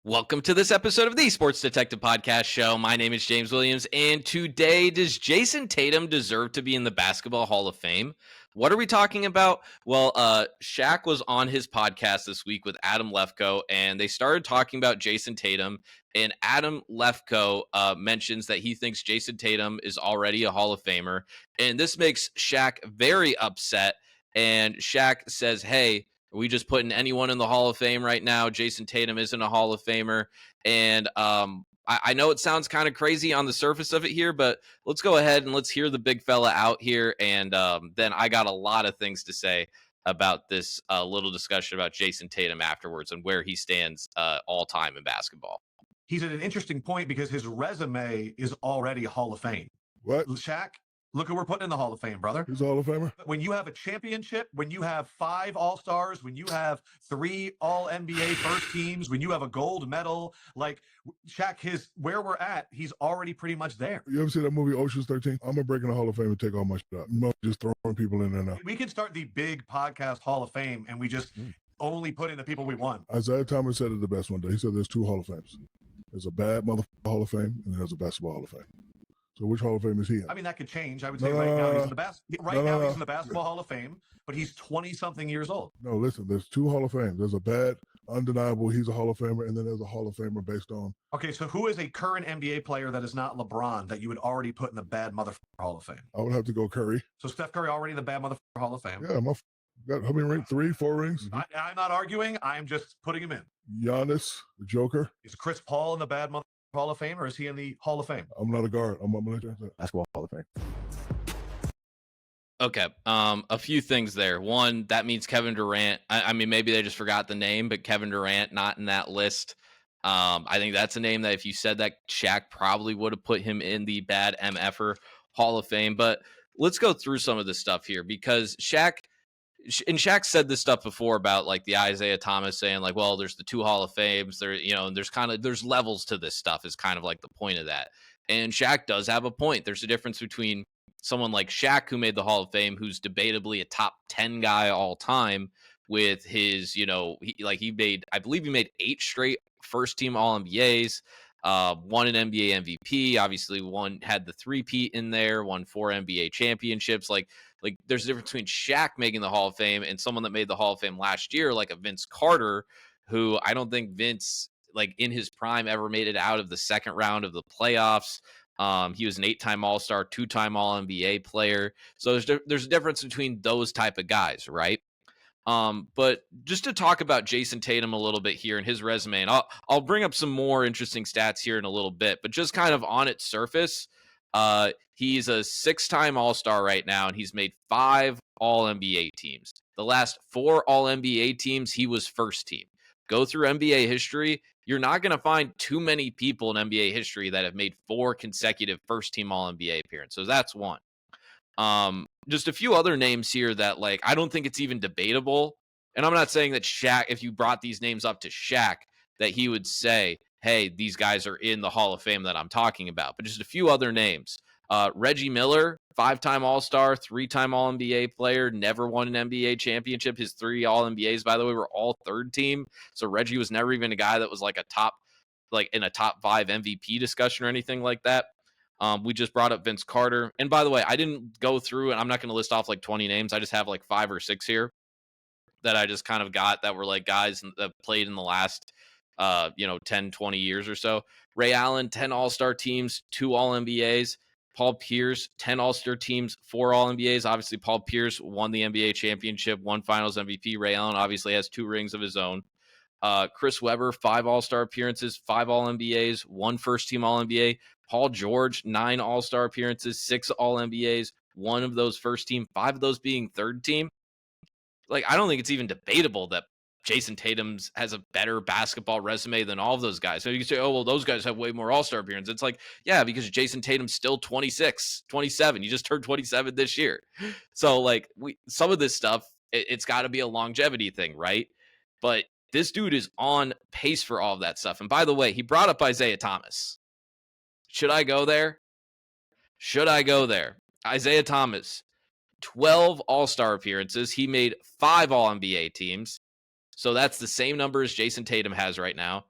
Welcome to this episode of the Sports Detective Podcast Show. My name is James Williams, and today, does Jayson Tatum deserve to be in the Basketball Hall of Fame? What are we talking about? Well, Shaq was on his podcast this week with Adam Lefkoe, and they started talking about Jayson Tatum, and Adam Lefkoe mentions that he thinks Jayson Tatum is already a Hall of Famer, and this makes Shaq very upset, and Shaq says, hey, are we just putting anyone in the Hall of Fame right now? Jayson Tatum isn't a Hall of Famer. And I know it sounds kind of crazy on the surface of it here, but let's go ahead and let's hear the big fella out here. And then I got a lot of things to say about this little discussion about Jayson Tatum afterwards and where he stands all time in basketball. He's at an interesting point because his resume is already a Hall of Fame. What? Shaq, look who we're putting in the Hall of Fame, brother. He's a Hall of Famer? When you have a championship, when you have 5 All-Stars, when you have 3 All-NBA first teams, when you have a gold medal, like Shaq, where we're at, he's already pretty much there. You ever see that movie Ocean's 13? I'm going to break in the Hall of Fame and take all my shit out. I'm not just throwing people in there now. We can start the big podcast Hall of Fame and we just only put in the people we want. Isaiah Thomas said it the best one day. He said there's 2 Hall of Fames. There's a bad motherfucker Hall of Fame and there's a basketball Hall of Fame. So which Hall of Fame is he in? I mean, that could change. I would say right now he's in the he's in the Basketball Hall of Fame, but he's 20-something years old. No, listen, there's 2 Hall of Fames. There's a bad, undeniable, he's a Hall of Famer, and then there's a Hall of Famer based on... Okay, so who is a current NBA player that is not LeBron that you would already put in the bad motherfucker Hall of Fame? I would have to go Curry. So Steph Curry already in the bad motherfucker Hall of Fame. Yeah, got how many rings? 3, 4 rings? I'm not arguing. I'm just putting him in. Giannis, the Joker. Is Chris Paul in the bad motherfucker Hall of Fame, or is he in the Hall of Fame? I'm not a guard. I'm going to let you Basketball Hall of Fame. Okay, a few things there. One, that means Kevin Durant. I mean, maybe they just forgot the name, but Kevin Durant not in that list. I think that's a name that if you said that, Shaq probably would have put him in the bad MFer Hall of Fame. But let's go through some of this stuff here because Shaq said this stuff before about like the Isaiah Thomas saying like, well, there's the 2 Hall of Fames there, there's levels to this stuff is kind of like the point of that. And Shaq does have a point. There's a difference between someone like Shaq who made the Hall of Fame, who's debatably a top 10 guy all time with his, he made 8 straight first team All NBAs, won an NBA MVP, obviously had the 3-peat in there, won 4 NBA championships. Like there's a difference between Shaq making the Hall of Fame and someone that made the Hall of Fame last year, like a Vince Carter, who I don't think Vince, like in his prime, ever made it out of the second round of the playoffs. He was an 8-time All-Star, 2-time All-NBA player. So there's a difference between those type of guys, right? But just to talk about Jayson Tatum a little bit here and his resume, and I'll bring up some more interesting stats here in a little bit, but just kind of on its surface, he's a 6-time All-Star right now, and he's made 5 All-NBA teams. The last 4 All-NBA teams, he was first team. Go through NBA history, you're not going to find too many people in NBA history that have made 4 consecutive first-team All-NBA appearances. So that's one. Just a few other names here that, like, I don't think it's even debatable. And I'm not saying that Shaq, if you brought these names up to Shaq, that he would say, hey, these guys are in the Hall of Fame that I'm talking about. But just a few other names. Reggie Miller, 5-time All-Star, 3-time All-NBA player, never won an NBA championship. His 3 All-NBAs, by the way, were all third team. So Reggie was never even a guy that was like in a top 5 MVP discussion or anything like that. We just brought up Vince Carter. And by the way, I didn't go through, and I'm not going to list off like 20 names. I just have like 5 or 6 here that I just kind of got that were like guys that played in the last 10, 20 years or so. Ray Allen, 10 All-Star teams, 2 All-NBAs. Paul Pierce, 10 All-Star teams, 4 All-NBAs. Obviously, Paul Pierce won the NBA championship, 1 Finals MVP. Ray Allen obviously has 2 rings of his own. Chris Webber, 5 All-Star appearances, 5 All-NBAs, 1 first-team All-NBA. Paul George, 9 All-Star appearances, 6 All-NBAs, 1 of those first team, 5 of those being third team. Like, I don't think it's even debatable that Jayson Tatum has a better basketball resume than all of those guys. So you can say, oh, well, those guys have way more All-Star appearances. It's like, yeah, because Jayson Tatum's still 26, 27. You just turned 27 this year. So, like, some of this stuff, it's got to be a longevity thing, right? But this dude is on pace for all of that stuff. And by the way, he brought up Isaiah Thomas. Should I go there? Isaiah Thomas, 12 All-Star appearances. He made 5 All-NBA teams. So that's the same number as Jayson Tatum has right now.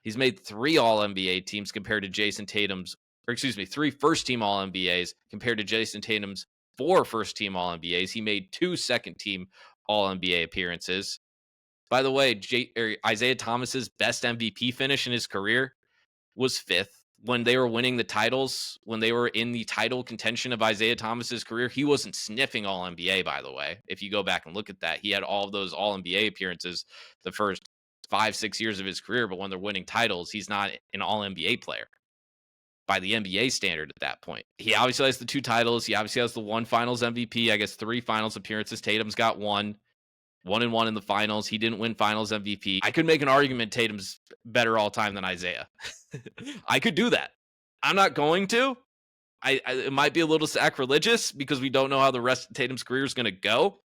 He's made 3 All-NBA teams compared to Jayson Tatum's, 3 first-team All-NBAs compared to Jayson Tatum's 4 first-team All-NBAs. He made 2 second-team All-NBA appearances. By the way, Isaiah Thomas's best MVP finish in his career was 5th. When they were winning the titles, when they were in the title contention of Isaiah Thomas's career, he wasn't sniffing All-NBA, by the way. If you go back and look at that, he had all of those All-NBA appearances the first 5-6 years of his career, but when they're winning titles, he's not an All-NBA player by the NBA standard at that point. He obviously has the 2 titles. He obviously has the 1 finals MVP, I guess 3 finals appearances. Tatum's got 1 in the finals. He didn't win finals MVP. I could make an argument Tatum's better all time than Isaiah. I could do that. I'm not going to. It might be a little sacrilegious because we don't know how the rest of Tatum's career is going to go.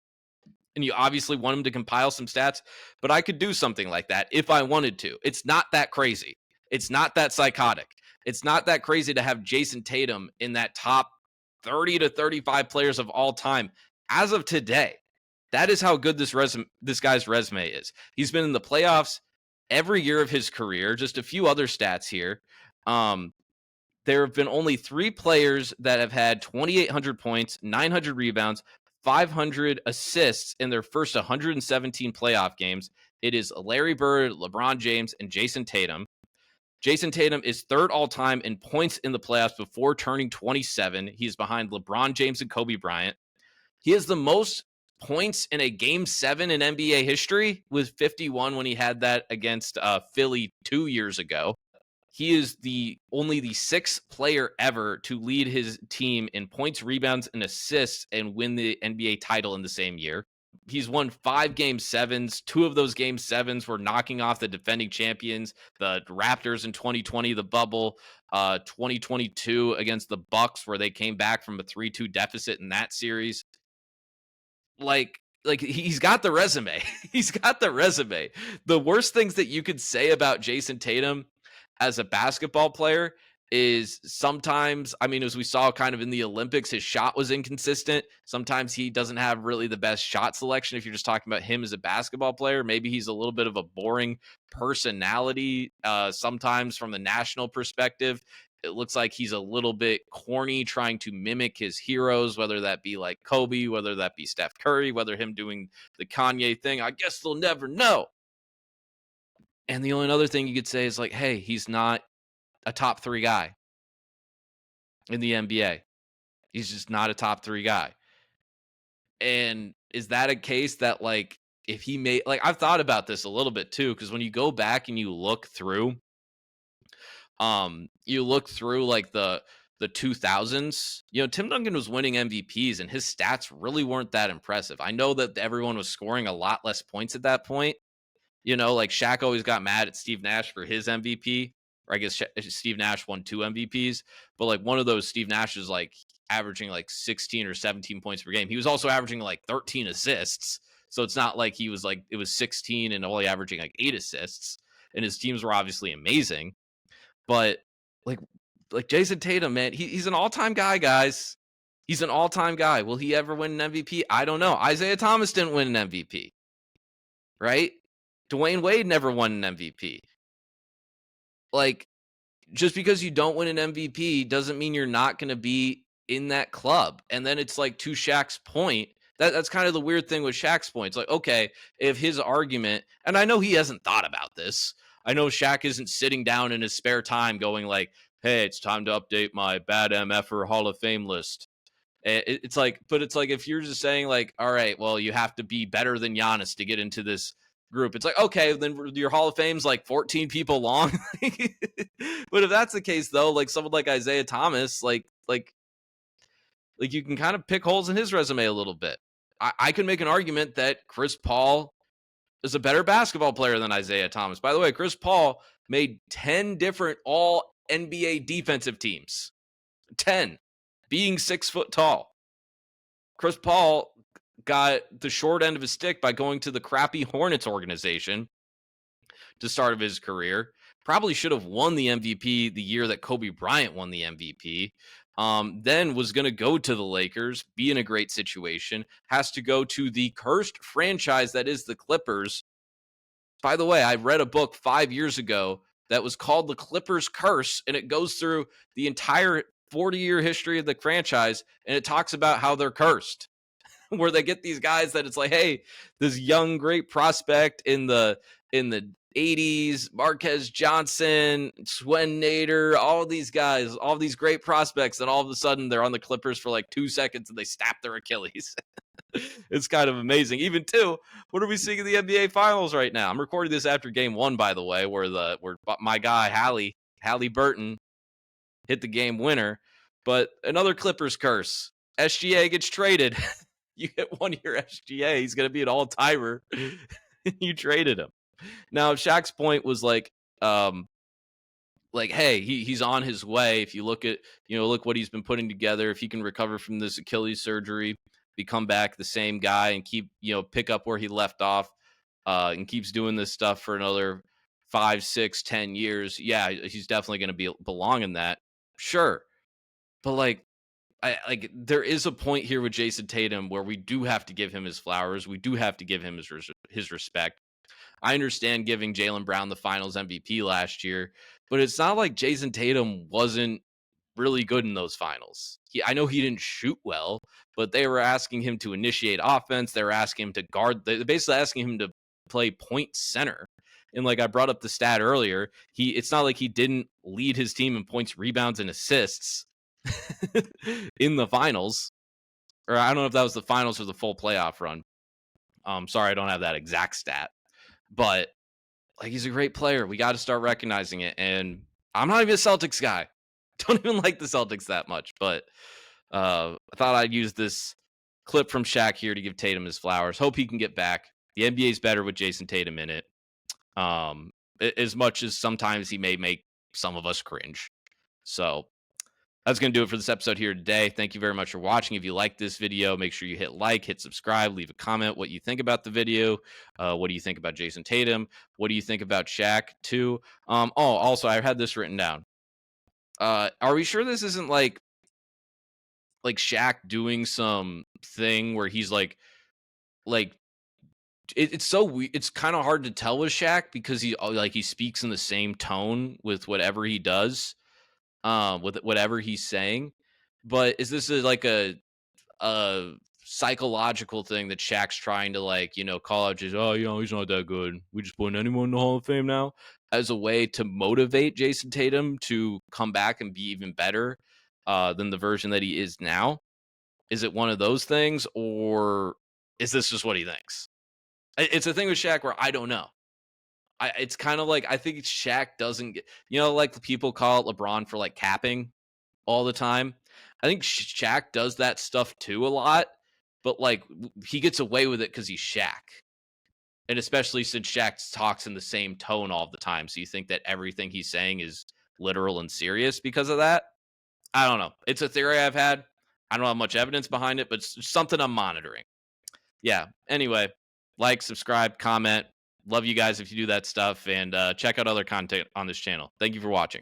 And you obviously want him to compile some stats, but I could do something like that if I wanted to. It's not that crazy. It's not that psychotic. It's not that crazy to have Jayson Tatum in that top 30 to 35 players of all time as of today. That is how good this guy's resume is. He's been in the playoffs every year of his career. Just a few other stats here. There have been only 3 players that have had 2,800 points, 900 rebounds, 500 assists in their first 117 playoff games. It is Larry Bird, LeBron James, and Jayson Tatum. Jayson Tatum is 3rd all-time in points in the playoffs before turning 27. He's behind LeBron James and Kobe Bryant. He has the most points in a Game 7 in NBA history with 51 when he had that against Philly 2 years ago. He is only the 6th player ever to lead his team in points, rebounds, and assists and win the NBA title in the same year. He's won 5 Game 7s. 2 of those Game 7s were knocking off the defending champions, the Raptors in 2020, the bubble, 2022 against the Bucks, where they came back from a 3-2 deficit in that series. Like he's got the resume. He's got the resume. The worst things that you could say about Jayson Tatum as a basketball player is sometimes, I mean, as we saw kind of in the Olympics, his shot was inconsistent. Sometimes he doesn't have really the best shot selection. If you're just talking about him as a basketball player, maybe he's a little bit of a boring personality. Sometimes from the national perspective, it looks like he's a little bit corny trying to mimic his heroes, whether that be like Kobe, whether that be Steph Curry, whether him doing the Kanye thing. I guess they'll never know. And the only other thing you could say is like, hey, he's not a top 3 guy in the NBA. He's just not a top 3 guy. And is that a case that, like, if he made, like, I've thought about this a little bit too, because when you go back and you look through like the 2000s, Tim Duncan was winning MVPs and his stats really weren't that impressive. I know that everyone was scoring a lot less points at that point. Like Shaq always got mad at Steve Nash for his MVP, or I guess Steve Nash won 2 MVPs, but like one of those, Steve Nash is like averaging like 16 or 17 points per game. He was also averaging like 13 assists. So it's not like he was like, it was 16 and only averaging like 8 assists, and his teams were obviously amazing. But like Jayson Tatum, man, he's an all-time guy, guys. He's an all-time guy. Will he ever win an MVP? I don't know. Isaiah Thomas didn't win an MVP, right? Dwayne Wade never won an MVP. Like, just because you don't win an MVP doesn't mean you're not going to be in that club. And then it's like, to Shaq's point, that's kind of the weird thing with Shaq's point. It's like, okay, if his argument, and I know he hasn't thought about this. I know Shaq isn't sitting down in his spare time going like, hey, it's time to update my bad MFer Hall of Fame list. It's like, but it's like, if you're just saying like, all right, well, you have to be better than Giannis to get into this group. It's like, okay, then your Hall of Fame's like 14 people long. But if that's the case, though, like someone like Isaiah Thomas, like you can kind of pick holes in his resume a little bit. I can make an argument that Chris Paul is a better basketball player than Isaiah Thomas. By the way, Chris Paul made 10 different all NBA defensive teams. 10, being 6 foot tall. Chris Paul got the short end of his stick by going to the crappy Hornets organization to start of his career. Probably should have won the MVP the year that Kobe Bryant won the MVP. Then was going to go to the Lakers, be in a great situation, has to go to the cursed franchise that is the Clippers. By the way, I read a book 5 years ago that was called the Clippers curse, and it goes through the entire 40-year history of the franchise, and it talks about how they're cursed. Where they get these guys that it's like, hey, this young great prospect in the 80s, Marquez Johnson, Swen Nader, all these guys, all these great prospects, and all of a sudden they're on the Clippers for like 2 seconds and they snap their Achilles. It's kind of amazing. Even too, what are we seeing in the NBA Finals right now? I'm recording this after Game 1, by the way, where my guy Hallie Burton hit the game winner. But another Clippers curse. SGA gets traded. You get 1 year SGA, he's going to be an all-timer. You traded him. Now, Shaq's point was like, hey, he's on his way. If you look at, look what he's been putting together. If he can recover from this Achilles surgery, become back the same guy and keep, pick up where he left off, and keeps doing this stuff for another 5, 6, 10 years. Yeah, he's definitely going to belong in that. Sure. But there is a point here with Jayson Tatum where we do have to give him his flowers. We do have to give him his respect. I understand giving Jaylen Brown the Finals MVP last year, but it's not like Jayson Tatum wasn't really good in those finals. I know he didn't shoot well, but they were asking him to initiate offense. They were asking him to guard. They're basically asking him to play point center. And like I brought up the stat earlier, it's not like he didn't lead his team in points, rebounds, and assists in the finals. Or I don't know if that was the finals or the full playoff run. Sorry, I don't have that exact stat. But he's a great player. We got to start recognizing it. And I'm not even a Celtics guy. Don't even like the Celtics that much. But I thought I'd use this clip from Shaq here to give Tatum his flowers. Hope he can get back. The NBA's better with Jayson Tatum in it. As much as sometimes he may make some of us cringe. So that's going to do it for this episode here today. Thank you very much for watching. If you like this video, make sure you hit like, hit subscribe, leave a comment what you think about the video. What do you think about Jayson Tatum? What do you think about Shaq too? Also, I had this written down. Are we sure this isn't like Shaq doing some thing where he's it's so weird. It's kind of hard to tell with Shaq because he speaks in the same tone with whatever he does. With whatever he's saying, but is this a psychological thing that Shaq's trying to call out just he's not that good, we just putting anyone in the Hall of Fame now, as a way to motivate Jayson Tatum to come back and be even better than the version that he is now? Is it one of those things, or is this just what he thinks? It's a thing with Shaq where I don't know. It's kind of I think Shaq doesn't get, the people call it LeBron for capping all the time. I think Shaq does that stuff too a lot, but he gets away with it because he's Shaq. And especially since Shaq talks in the same tone all the time. So you think that everything he's saying is literal and serious because of that? I don't know. It's a theory I've had. I don't have much evidence behind it, but it's something I'm monitoring. Yeah. Anyway, like, subscribe, comment. Love you guys if you do that stuff, and check out other content on this channel. Thank you for watching.